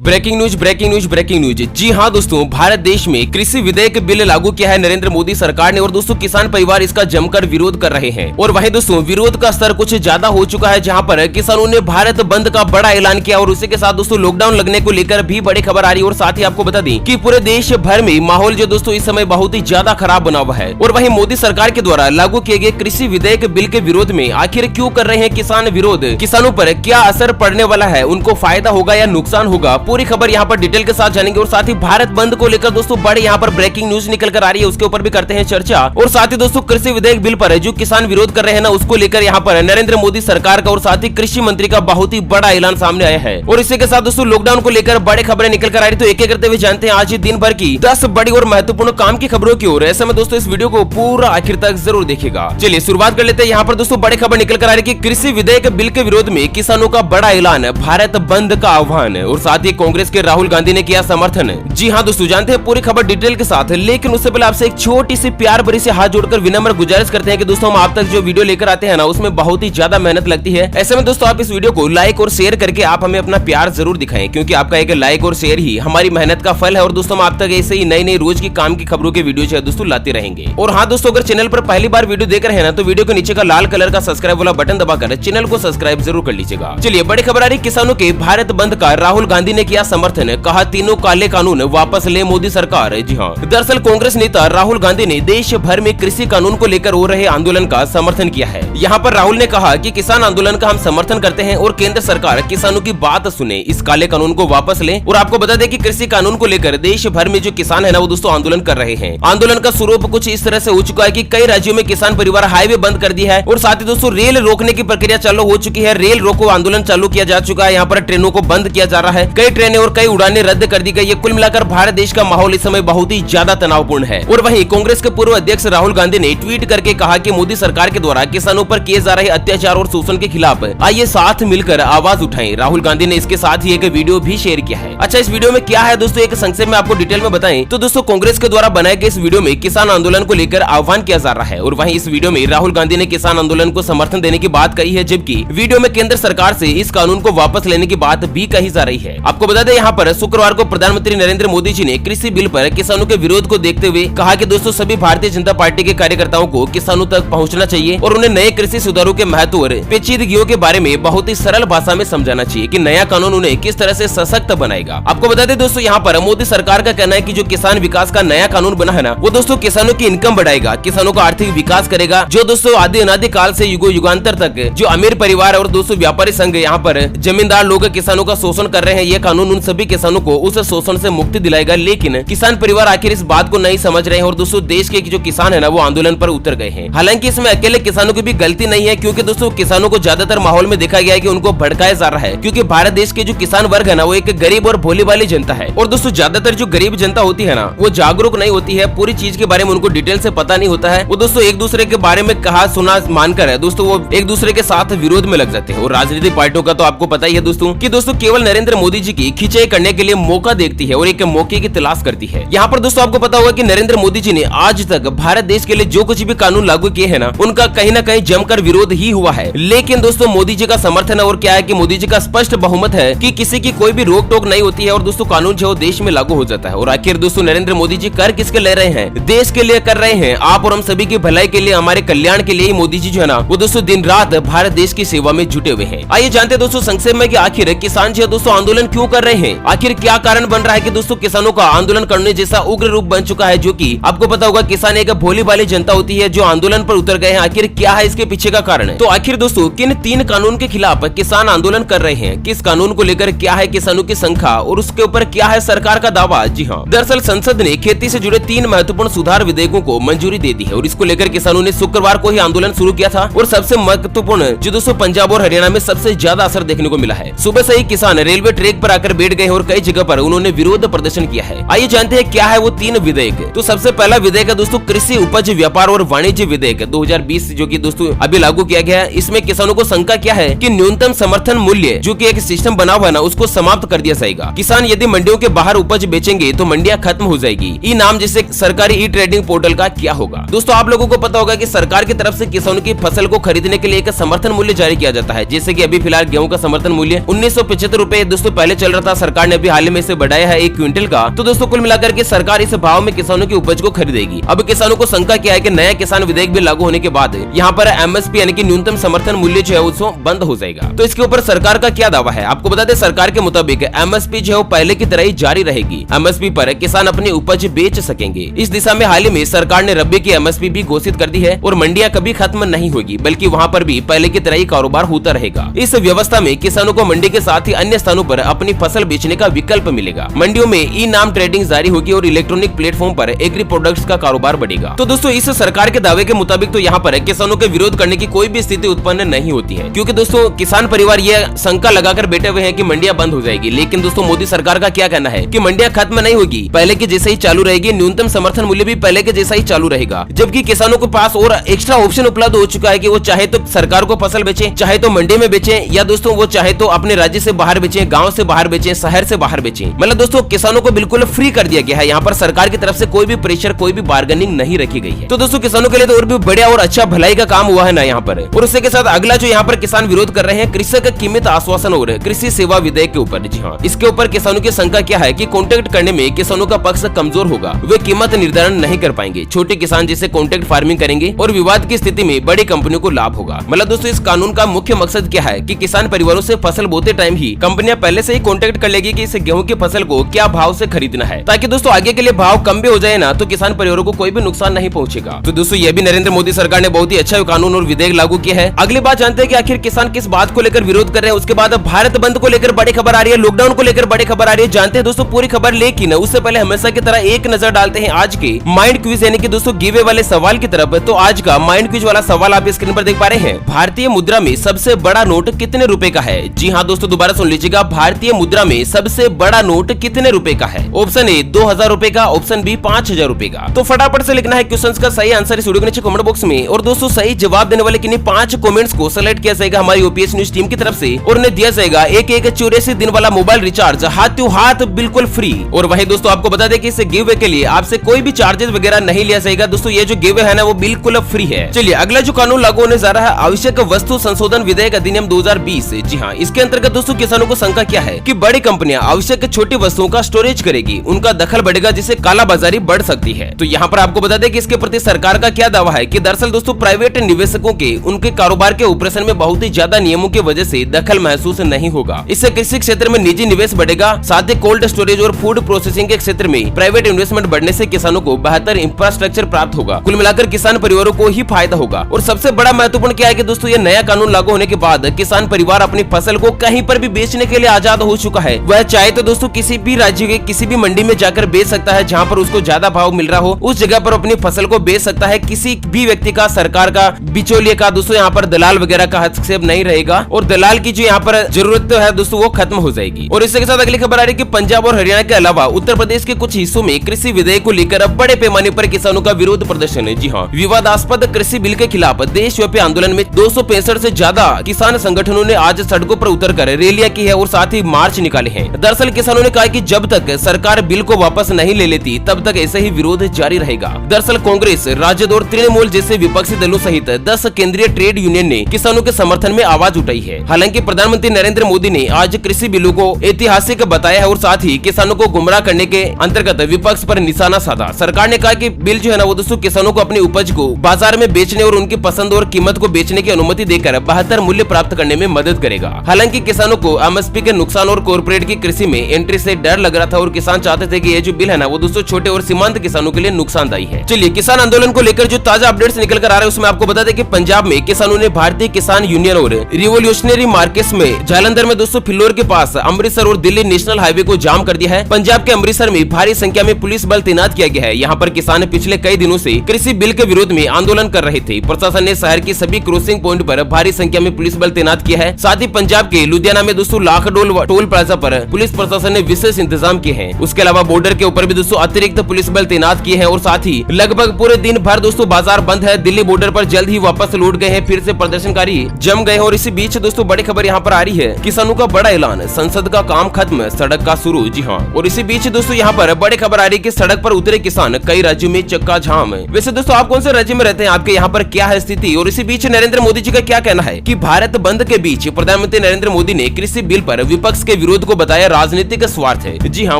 Breaking news breaking news breaking news. जी हां दोस्तों, भारत देश में कृषि विधेयक बिल लागू किया है नरेंद्र मोदी सरकार ने और दोस्तों किसान परिवार इसका जमकर विरोध कर रहे हैं। और वहीं दोस्तों विरोध का स्तर कुछ ज्यादा हो चुका है, जहां पर किसानों ने भारत बंद का बड़ा ऐलान किया और उसी के साथ दोस्तों लॉकडाउन लगने को लेकर भी बड़ी खबर आ रही है। और साथ ही आपको बता दें कि पूरे देश भर में माहौल जो दोस्तों इस समय बहुत ही ज्यादा खराब बना हुआ है। और वहीं मोदी सरकार के द्वारा लागू किए गए कृषि विधेयक बिल के विरोध में आखिर क्यों कर रहे हैं किसान विरोध, किसानों पर क्या असर पड़ने वाला है, उनको फायदा होगा या नुकसान होगा, पूरी खबर यहाँ पर डिटेल के साथ जानेंगे। और साथ ही भारत बंद को लेकर दोस्तों बड़े यहाँ पर ब्रेकिंग न्यूज निकल कर आ रही है, उसके ऊपर भी करते हैं चर्चा। और साथ ही दोस्तों कृषि विधेयक बिल पर जो किसान विरोध कर रहे हैं ना, उसको लेकर यहाँ पर नरेंद्र मोदी सरकार का और साथ ही कृषि मंत्री का बहुत ही बड़ा ऐलान सामने आया है। और इसी के साथ दोस्तों लॉकडाउन को लेकर बड़े खबरें निकल कर आ रही, तो एक एक करते हुए जानते हैं आज दिन भर की 10 बड़ी और महत्वपूर्ण काम की खबरों की ओर। ऐसे में दोस्तों इस वीडियो को पूरा आखिर तक जरूर देखिएगा। चलिए शुरुआत कर लेते हैं। यहाँ पर दोस्तों बड़े खबर निकल कर आ रही है कि कृषि विधेयक बिल के विरोध में किसानों का बड़ा ऐलान, भारत बंद का आह्वान। और साथ ही कांग्रेस के राहुल गांधी ने किया समर्थन। जी हां दोस्तों, जानते हैं पूरी खबर डिटेल के साथ, लेकिन उससे पहले आपसे एक छोटी सी प्यार भरी से हाथ जोड़कर विनम्र गुजारिश करते हैं कि दोस्तों हम आप तक जो वीडियो लेकर आते हैं ना, उसमें बहुत ही ज्यादा मेहनत लगती है। ऐसे में दोस्तों आप इस वीडियो को लाइक और शेयर करके आप हमें अपना प्यार जरूर दिखाएं, क्योंकि आपका एक लाइक और शेयर ही हमारी मेहनत का फल है। और दोस्तों हम आप तक ऐसे ही नई नई रोज की काम की खबरों के वीडियो जो है दोस्तों लाते रहेंगे। और हाँ दोस्तों, अगर चैनल पर पहली बार वीडियो देख रहे हैं ना, तो वीडियो के नीचे का लाल कलर का सब्सक्राइब वाला बटन दबाकर चैनल को सब्सक्राइब जरूर कर लीजिएगा। चलिए बड़ी खबर आ रही, किसानों के भारत बंद का राहुल गांधी ने किया समर्थन, कहा तीनों काले कानून वापस ले मोदी सरकार। जी हाँ, दरअसल कांग्रेस नेता राहुल गांधी ने देश भर में कृषि कानून को लेकर हो रहे आंदोलन का समर्थन किया है। यहाँ पर राहुल ने कहा कि किसान आंदोलन का हम समर्थन करते हैं और केंद्र सरकार किसानों की बात सुने, इस काले कानून को वापस ले। और आपको बता दें कि कृषि कानून को लेकर देश भर में जो किसान है ना, वो दोस्तों आंदोलन कर रहे हैं। आंदोलन का स्वरूप कुछ इस तरह से हो चुका है कि कई राज्यों में किसान परिवार हाईवे बंद कर दिया है और साथ ही दोस्तों रेल रोकने की प्रक्रिया चालू हो चुकी है। रेल रोको आंदोलन चालू किया जा चुका है। यहाँ पर ट्रेनों को बंद किया जा रहा है, कई ट्रेनें और कई उड़ानें रद्द कर दी गई है। कुल मिलाकर भारत देश का माहौल इस समय बहुत ही ज्यादा तनावपूर्ण है। और वहीं कांग्रेस के पूर्व अध्यक्ष राहुल गांधी ने ट्वीट करके कहा कि मोदी सरकार के द्वारा किसानों पर किए जा रहे अत्याचार और शोषण के खिलाफ आइए साथ मिलकर आवाज उठाएं। राहुल गांधी ने इसके साथ ही एक वीडियो भी शेयर किया है। अच्छा, इस वीडियो में क्या है दोस्तों, एक संक्षेप में आपको डिटेल में बताएं तो दोस्तों कांग्रेस के द्वारा बनाए गए इस वीडियो में किसान आंदोलन को लेकर आह्वान किया जा रहा है। और वहीं इस वीडियो में राहुल गांधी ने किसान आंदोलन को समर्थन देने की बात कही है, जबकि वीडियो में केंद्र सरकार से इस कानून को वापस लेने की बात भी कही जा रही है। आपको बता दें यहाँ पर शुक्रवार को प्रधानमंत्री नरेंद्र मोदी जी ने कृषि बिल पर किसानों के विरोध को देखते हुए कहा कि दोस्तों सभी भारतीय जनता पार्टी के कार्यकर्ताओं को किसानों तक पहुंचना चाहिए और उन्हें नए कृषि सुधारों के महत्व और पेचीदगियों के बारे में बहुत ही सरल भाषा में समझाना चाहिए कि नया कानून उन्हें किस तरह से सशक्त बनाएगा। आपको बता दें दोस्तों यहाँ पर मोदी सरकार का कहना है कि जो किसान विकास का नया कानून बना है ना, वो दोस्तों किसानों की इनकम बढ़ाएगा, किसानों का आर्थिक विकास करेगा। जो दोस्तों आदि अनादि काल से युगांतर तक जो अमीर परिवार और दोस्तों व्यापारी संघ यहाँ पर जमींदार लोग किसानों का शोषण कर रहे हैं, ये कानून उन सभी किसानों को उस शोषण से मुक्ति दिलाएगा। लेकिन किसान परिवार आखिर इस बात को नहीं समझ रहे हैं और दोस्तों देश के जो किसान है ना, वो आंदोलन पर उतर गए हैं। हालांकि इसमें अकेले किसानों की भी गलती नहीं है, क्योंकि दोस्तों किसानों को ज्यादातर माहौल में देखा गया है कि उनको भड़काया जा रहा है, क्योंकि भारत देश के जो किसान वर्ग है ना, वो एक गरीब और भोली भाली जनता है। और दोस्तों ज्यादातर जो गरीब जनता होती है ना, वो जागरूक नहीं होती है, पूरी चीज के बारे में उनको डिटेल से पता नहीं होता है। वो दोस्तों एक दूसरे के बारे में कहा सुना मानकर है दोस्तों वो एक दूसरे के साथ विरोध में लग जाते हैं। और राजनीतिक पार्टियों का तो आपको पता ही है दोस्तों कि दोस्तों केवल नरेंद्र मोदी जी की खिंचाई करने के लिए मौका देखती है और एक मौके की तलाश करती है। यहाँ पर दोस्तों आपको पता होगा कि नरेंद्र मोदी जी ने आज तक भारत देश के लिए जो कुछ भी कानून लागू किए हैं ना, उनका कहीं ना कहीं जमकर विरोध ही हुआ है। लेकिन दोस्तों मोदी जी का समर्थन है और क्या है कि मोदी जी का स्पष्ट बहुमत है कि किसी की कोई भी रोक टोक नहीं होती है और दोस्तों कानून जो देश में लागू हो जाता है। और आखिर दोस्तों नरेंद्र मोदी जी कर किसके ले रहे हैं, देश के लिए कर रहे हैं, आप और हम सभी की भलाई के लिए, हमारे कल्याण के लिए ही मोदी जी जो है ना, वो दोस्तों दिन रात भारत देश की सेवा में जुटे हुए हैं। आइए जानते हैं दोस्तों संक्षेप में कि आखिर किसान जो दोस्तों आंदोलन क्यों कर रहे हैं, आखिर क्या कारण बन रहा है कि दोस्तों किसानों का आंदोलन करने जैसा उग्र रूप बन चुका है। जो कि आपको पता होगा किसान एक भोली भाली जनता होती है जो आंदोलन पर उतर गए हैं। आखिर क्या है इसके पीछे का कारण है, तो आखिर दोस्तों किन 3 कानून के खिलाफ किसान आंदोलन कर रहे हैं, किस कानून को लेकर क्या है किसानों की संख्या और उसके ऊपर क्या है सरकार का दावा। जी हाँ, दरअसल संसद ने खेती से जुड़े 3 महत्वपूर्ण सुधार विधेयकों को मंजूरी दे दी है और इसको लेकर किसानों ने शुक्रवार को ही आंदोलन शुरू किया था। और सबसे महत्वपूर्ण जो दोस्तों पंजाब और हरियाणा में सबसे ज्यादा असर देखने को मिला है। सुबह से ही किसान रेलवे ट्रैक पर आकर बैठ गए और कई जगह पर उन्होंने विरोध प्रदर्शन किया है। आइए जानते हैं क्या है वो 3 विधेयक। तो सबसे पहला विधेयक है दोस्तों कृषि उपज व्यापार और वाणिज्य विधेयक 2020 जो कि दोस्तों अभी लागू किया गया है। इसमें किसानों को शंका क्या है कि न्यूनतम समर्थन मूल्य जो कि एक सिस्टम बना हुआ है ना, उसको समाप्त कर दिया जाएगा। किसान यदि मंडियों के बाहर उपज बेचेंगे तो मंडियां खत्म हो जाएगी। ई नाम जैसे सरकारी ई ट्रेडिंग पोर्टल का क्या होगा। दोस्तों आप लोगों को पता होगा कि सरकार की तरफ से किसानों की फसल को खरीदने के लिए एक समर्थन मूल्य जारी किया जाता है, जैसे कि अभी फिलहाल गेहूं का समर्थन मूल्य 1975 रुपए दोस्तों पहले चल चल रहा था, सरकार ने अभी हाल ही में इसे बढ़ाया है 1 क्विंटल का। तो दोस्तों कुल मिलाकर के सरकार इस भाव में किसानों की उपज को खरीदेगी। अब किसानों को शंका क्या है कि नया किसान विधेयक भी लागू होने के बाद यहाँ पर एमएसपी यानी कि न्यूनतम समर्थन मूल्य जो है उसको बंद हो जाएगा। तो इसके ऊपर सरकार का क्या दावा है, आपको बता दें सरकार के मुताबिक एमएसपी जो है पहले की तरह ही जारी रहेगी। एमएसपी पर किसान अपनी उपज बेच सकेंगे। इस दिशा में हाल ही में सरकार ने रबी की एमएसपी भी घोषित कर दी है और मंडियां कभी खत्म नहीं होगी, बल्कि वहां पर भी पहले की तरह ही कारोबार होता रहेगा। इस व्यवस्था में किसानों को मंडी के साथ ही अन्य स्थानों पर अपनी फसल बेचने का विकल्प मिलेगा। मंडियों में ई नाम ट्रेडिंग जारी होगी और इलेक्ट्रॉनिक प्लेटफॉर्म पर एग्री प्रोडक्ट्स का कारोबार बढ़ेगा। तो दोस्तों इस सरकार के दावे के मुताबिक तो यहाँ पर किसानों के विरोध करने की कोई भी स्थिति उत्पन्न नहीं होती है, क्योंकि दोस्तों किसान परिवार ये शंका लगाकर बैठे हुए हैं कि मंडियां बंद हो जाएगी। लेकिन दोस्तों मोदी सरकार का क्या कहना है कि मंडियां खत्म नहीं होगी, पहले के जैसे ही चालू रहेगी। न्यूनतम समर्थन मूल्य भी पहले के जैसा ही चालू रहेगा, जबकि किसानों के पास और एक्स्ट्रा ऑप्शन उपलब्ध हो चुका है कि वो चाहे तो सरकार को फसल बेचे, चाहे तो मंडी में बेचे, या दोस्तों वो चाहे तो अपने राज्य से बाहर बेचे, गांव से बाहर बेचे, शहर से बाहर बेचे। मतलब दोस्तों किसानों को बिल्कुल फ्री कर दिया गया है। यहाँ पर सरकार की तरफ से कोई भी प्रेशर, कोई भी बार्गेनिंग नहीं रखी गई है। तो दोस्तों किसानों के लिए तो और भी बढ़िया और अच्छा भलाई का काम हुआ है ना यहाँ पर। और उसके साथ अगला जो यहाँ पर किसान विरोध कर रहे हैं कृषक कीमत आश्वासन और कृषि सेवा विधेयक के ऊपर। जी हाँ, इसके ऊपर किसानों की शंका क्या है कि कॉन्ट्रैक्ट करने में किसानों का पक्ष कमजोर होगा, वे कीमत निर्धारण नहीं कर पाएंगे। छोटे किसान जिसे कॉन्ट्रैक्ट फार्मिंग करेंगे और विवाद की स्थिति में बड़ी कंपनियों को लाभ होगा। मतलब दोस्तों इस कानून का मुख्य मकसद क्या है कि किसान परिवारों से फसल बोते टाइम ही कंपनियां पहले से ही कॉन्ट्रैक्ट कर लेगी कि इस गेहूं की फसल को क्या भाव से खरीदना है, ताकि दोस्तों आगे के लिए भाव कम भी हो जाए ना तो किसान परिवारों को कोई भी नुकसान नहीं पहुंचेगा। तो दोस्तों ये भी नरेंद्र मोदी सरकार ने बहुत ही अच्छा कानून और विधेयक लागू किया है। अगली बात जानते हैं कि आखिर किसान किस बात को लेकर विरोध कर रहे हैं। उसके बाद भारत बंद को लेकर बड़ी खबर आ रही है, लॉकडाउन को लेकर बड़ी खबर आ रही है। जानते हैं दोस्तों पूरी खबर, लेकिन उससे पहले हमेशा की तरह एक नजर डालते हैं आज के माइंड क्विज यानी कि दोस्तों गिवे वाले सवाल की तरफ। तो आज का माइंड क्विज वाला सवाल आप स्क्रीन पर देख पा रहे हैं। भारतीय मुद्रा में सबसे बड़ा नोट कितने रुपए का है? जी हाँ दोस्तों दोबारा सुन लीजिएगा, भारतीय मुद्रा में सबसे बड़ा नोट कितने रुपए का है? ऑप्शन ए 2000 रुपए का, ऑप्शन बी 5000 रुपए का। तो फटाफट से लिखना है क्वेश्चन का सही आंसर इस वीडियो के नीचे कमेंट बॉक्स में। और दोस्तों सही जवाब देने वाले किन्हीं 5 कमेंट्स को सेलेक्ट किया जाएगा हमारी ओपीएस न्यूज टीम की तरफ से और उन्हें दिया जाएगा एक 84 दिन वाला मोबाइल रिचार्ज हाथों हाथ बिल्कुल फ्री। और वही दोस्तों आपको बता दें कि इस गिव के लिए आपसे कोई भी चार्जेस वगैरह नहीं लिया जाएगा। दोस्तों ये जो गिव है ना वो बिल्कुल फ्री है। चलिए अगला जो कानून लागू होने जा रहा है आवश्यक वस्तु संशोधन विधेयक अधिनियम 2020। जी हाँ, इसके अंतर्गत दोस्तों किसानों को शंका क्या है कि बड़ी कंपनियां आवश्यक छोटी वस्तुओं का स्टोरेज करेगी, उनका दखल बढ़ेगा जिससे कालाबाजारी बढ़ सकती है। तो यहाँ पर आपको बता दें कि इसके प्रति सरकार का क्या दावा है कि दरअसल दोस्तों प्राइवेट निवेशकों के उनके कारोबार के ऑपरेशन में बहुत ही ज्यादा नियमों की वजह से दखल महसूस नहीं होगा। इससे कृषि क्षेत्र में निजी निवेश बढ़ेगा, साथ ही कोल्ड स्टोरेज और फूड प्रोसेसिंग के क्षेत्र में प्राइवेट इन्वेस्टमेंट बढ़ने से किसानों को बेहतर इंफ्रास्ट्रक्चर प्राप्त होगा। कुल मिलाकर किसान परिवारों को ही फायदा होगा। और सबसे बड़ा महत्वपूर्ण क्या है कि दोस्तों ये नया कानून लागू होने के बाद किसान परिवार अपनी फसल को कहीं पर भी बेचने के लिए आजाद हो चुका है। वह चाहे तो दोस्तों किसी भी राज्य के किसी भी मंडी में जाकर बेच सकता है जहां पर उसको ज्यादा भाव मिल रहा हो, उस जगह पर अपनी फसल को बेच सकता है। किसी भी व्यक्ति का, सरकार का, बिचौलिए का दोस्तों यहाँ पर दलाल वगैरह का हस्तक्षेप नहीं रहेगा और दलाल की जो यहाँ पर जरूरत है दोस्तों वो खत्म हो जाएगी। और इसके साथ अगली खबर आ रही है कि पंजाब और हरियाणा के अलावा उत्तर प्रदेश के कुछ हिस्सों में कृषि विधेयक को लेकर अब बड़े पैमाने पर किसानों का विरोध प्रदर्शन है। जी हाँ, विवादास्पद कृषि बिल के खिलाफ देशव्यापी आंदोलन में 265 से ज्यादा किसान संगठनों ने आज सड़कों पर उतरकर रैलियां की है और साथ ही मार्च निकाले हैं। दरअसल किसानों ने कहा कि जब तक सरकार बिल को वापस नहीं ले लेती तब तक ऐसे ही विरोध जारी रहेगा। दरअसल कांग्रेस, राजद और तृणमूल जैसे विपक्षी दलों सहित 10 केंद्रीय ट्रेड यूनियन ने किसानों के समर्थन में आवाज उठाई है। हालांकि प्रधानमंत्री नरेंद्र मोदी ने आज कृषि बिलों को ऐतिहासिक बताया है और साथ ही किसानोों को गुमराह करने के अंतर्गत विपक्ष पर निशाना साधा। सरकार ने कहा कि बिल जो है ना वो दोस्तों किसानों को अपनी उपज को बाजार में बेचने और उनकी पसंद और कीमत को बेचने की अनुमति देकर बेहतर मूल्य प्राप्त करने में मदद करेगा। हालांकि किसानों को एमएसपी के नुकसान और कॉर्पोरेट की कृषि में एंट्री से डर लग रहा था और किसान चाहते थे कि ये जो बिल है ना वो दोस्तों छोटे और सीमांत किसानों के लिए नुकसानदायी है। चलिए किसान आंदोलन को लेकर जो ताजा अपडेट्स निकल कर आ रहे हैं उसमें आपको बता दें कि पंजाब में किसानों ने भारतीय किसान यूनियन और रिवोल्यूशनरी मार्केट्स में जालंधर में दोस्तों फिल्लोर के पास अमृतसर और दिल्ली नेशनल हाईवे को जाम कर दिया है। पंजाब के अमृतसर में भारी संख्या में पुलिस बल तैनात किया गया है। यहाँ पर किसान पिछले कई दिनों से कृषि बिल के विरोध में आंदोलन कर रहे थे। प्रशासन ने शहर की सभी क्रॉसिंग पॉइंट पर भारी संख्या में पुलिस बल तैनात किया है। साथ ही पंजाब के लुधियाना में दोस्तों लाखडोल टोल प्लाजा पर पुलिस प्रशासन ने विशेष इंतजाम किए हैं। उसके अलावा बॉर्डर के ऊपर भी दोस्तों अतिरिक्त पुलिस बल तैनात किए हैं और साथ ही लगभग पूरे दिन भर दोस्तों बाजार बंद है। दिल्ली बॉर्डर पर जल्द ही वापस लौट गए हैं, फिर से प्रदर्शनकारी जम गए हैं। और इसी बीच दोस्तों बड़ी खबर यहाँ पर आ रही है, किसानों का बड़ा ऐलान, संसद का काम खत्म, सड़क का शुरू। जी हाँ, और इसी बीच दोस्तों यहाँ पर बड़ी खबर आ रही है कि सड़क पर उतरे किसान, कई राज्यों में चक्का जाम। वैसे दोस्तों आप कौन से राज्य में रहते हैं, आपके यहाँ पर क्या है स्थिति? और इसी बीच नरेंद्र मोदी जी का क्या कहना है कि भारत बंद के बीच प्रधानमंत्री नरेंद्र मोदी ने कृषि बिल पर विपक्ष के विरोध को बताया राजनीतिक स्वार्थ है। जी हाँ,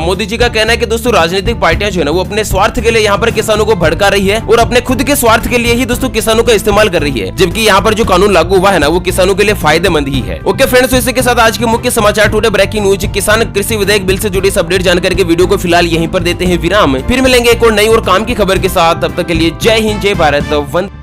मोदी जी का कहना है कि दोस्तों राजनीतिक पार्टियां जो है ना वो अपने स्वार्थ के लिए यहाँ पर किसानों को भड़का रही है और अपने खुद के स्वार्थ के लिए ही दोस्तों किसानों का इस्तेमाल कर रही है, जबकि यहाँ पर जो कानून लागू हुआ है ना वो किसानों के लिए फायदेमंद ही है। ओके फ्रेंड्स, तो इसी के साथ आज के मुख्य समाचार टुडे ब्रेकिंग न्यूज किसान कृषि विधेयक बिल से जुड़ी इस अपडेट जानकारी के वीडियो को फिलहाल यहीं पर देते हैं विराम। फिर मिलेंगे एक और नई और काम की खबर के साथ, तब तक के लिए जय हिंद, जय भारत, वंदे